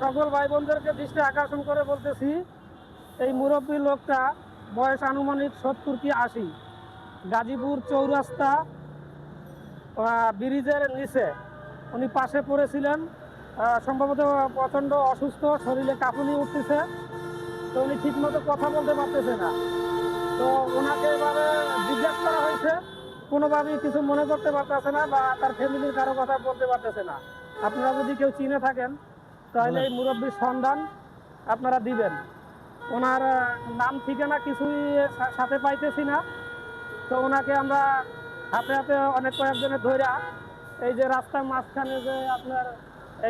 সকল ভাই বোনদেরকে দৃষ্টি আকর্ষণ করে বলতেছি, এই মুরব্বী লোকটা বয়স আনুমানিক 70 কি 80, গাজীপুর চৌরাস্তা ব্রিজের নিচে উনি পাশে পড়েছিলেন। সম্ভবত প্রচণ্ড অসুস্থ, শরীরে কাঁপুনি উঠতেছে, তো উনি ঠিকমতো কথা বলতে পারতেছে না। তো ওনাকে এভাবে জিজ্ঞাসা করা হয়েছে, কোনোভাবেই কিছু মনে করতে পারতেছে না বা তার ফ্যামিলির কারো কথা বলতে পারতেছে না। আপনারা যদি কেউ চিনে থাকেন তাহলে এই মুরব্বীর সন্ধান আপনারা দিবেন। ওনার নাম ঠিকানা কিছুই সাথে পাইতেছি না। তো ওনাকে আমরা হাতে হাতে অনেক কয়েকজনের ধইরা এই যে রাস্তার মাঝখানে যে আপনার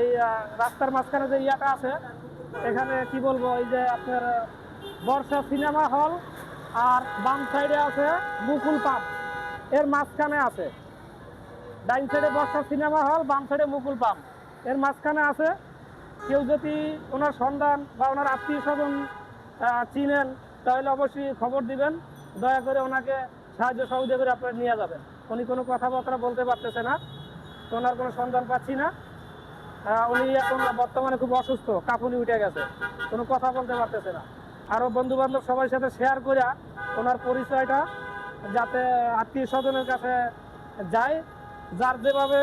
এই রাস্তার মাঝখানে যে ইয়াটা আছে, এখানে কি বলবো, এই যে আপনার বর্ষা সিনেমা হল আর বাম সাইডে আছে মুকুল পাম্প, এর মাঝখানে আছে। ডাইন সাইডে বর্ষা সিনেমা হল, বাম সাইডে মুকুল পাম্প, এর মাঝখানে আছে। কেউ যদি ওনার সন্ধান বা ওনার আত্মীয় স্বজন চিনেন তাহলে অবশ্যই খবর দিবেন। দয়া করে ওনাকে সাহায্য সহযোগিতা করে আপনারা নিয়ে যাবেন। উনি কোনো কথাবার্তা বলতে পারতেছে না, তো ওনার কোনো সন্ধান পাচ্ছি না। উনি এখন বর্তমানে খুব অসুস্থ, কাঁপুনি উঠে গেছে, কোনো কথা বলতে পারতেছে না। আরও বন্ধু বান্ধব সবার সাথে শেয়ার করে ওনার পরিচয়টা যাতে আত্মীয় স্বজনের কাছে যায়, যার যেভাবে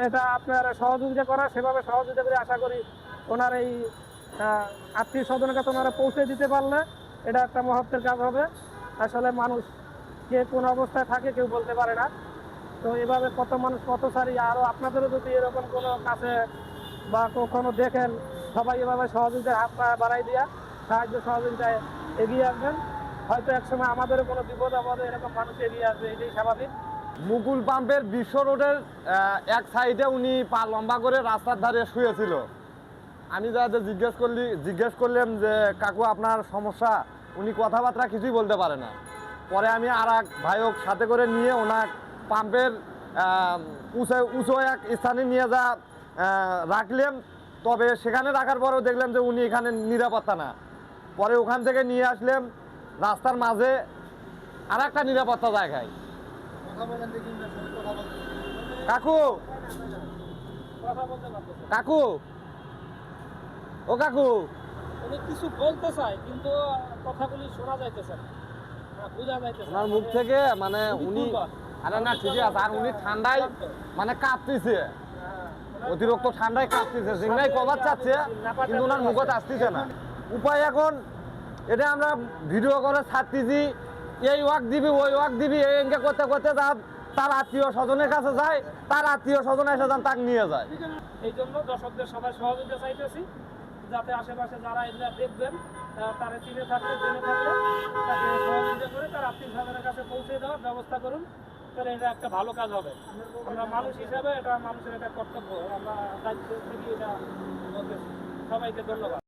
এটা আপনার সহযোগিতা করা সেভাবে সহযোগিতা করে আশা করি ওনার এই আত্মীয় স্বজনের কাছে ওনারা পৌঁছে দিতে পারলে এটা একটা মহত্বের কাজ হবে। আসলে মানুষ কে কোন অবস্থায় থাকে কেউ বলতে পারে না। তো এভাবে কত মানুষ কত সারি, আরও আপনাদেরও যদি এরকম কোনো কাছে বা কখনো দেখেন, সবাই এভাবে সহযোগিতার হাত বাড়াই দিয়া সাহায্য সহযোগিতায় এগিয়ে আসবেন। হয়তো একসময় আমাদেরও কোনো বিপদ আপদে এরকম মানুষ এগিয়ে আসবে, এটাই স্বাভাবিক। মুকুল পাম্পের বিশ্ব রোডের এক সাইডে উনি পা লম্বা করে রাস্তার ধারে শুয়েছিল। আমি যাদের জিজ্ঞেস করলাম যে কাকু আপনার সমস্যা, উনি কথাবার্তা কিছুই বলতে পারে না। পরে আমি আর এক ভাইক সাথে করে নিয়ে ওনার পাম্পের উঁচু এক স্থানে নিয়ে যা রাখলাম। তবে সেখানে রাখার পরেও দেখলাম যে উনি এখানে নিরাপত্তা না। পরে ওখান থেকে নিয়ে আসলাম রাস্তার মাঝে আর একটা নিরাপত্তা জায়গায়। কাকু কাকু ও কাকু, উনি কিছু বলতে চায় কিন্তু কথাগুলি শোনা যাইতেছে না, বোঝা যাইতেছে না। ওনার মুখ থেকে মানে উনি আরে না ঠিকই আছে, আর উনি ঠান্ডায় মানে কাঁপতেছে, অতিরিক্ত ঠান্ডায় কাঁপতেছে, সিংড়াই কভার চাচ্ছে কিন্তু ওনার মুখত আসতেছে না। উপায় এখন এটা আমরা ভিডিও করে ছাড়তেছি, এই ওয়াক দিবি ওই ওয়াক দিবি, এই এনকে করতে করতে তার আত্মীয় স্বজনের কাছে যায়, তার আত্মীয় স্বজন এসে যান তাকে নিয়ে যায়। এই জন্য দর্শকদের সবাই সহযোগিতা চাইতেছি, যাতে আশেপাশে যারা এগুলা দেখবেন তারা চিনে থাকলে জেনে থাকলে তাকে সহযোগিতা করে তার আত্মীয় স্বজনের কাছে পৌঁছে দেওয়ার ব্যবস্থা করুন। তাহলে এটা একটা ভালো কাজ হবে। আমরা মানুষ হিসাবে এটা মানুষের একটা কর্তব্য, আমরা দায়িত্ব থেকে এটা বলতেছি। সবাইকে ধন্যবাদ।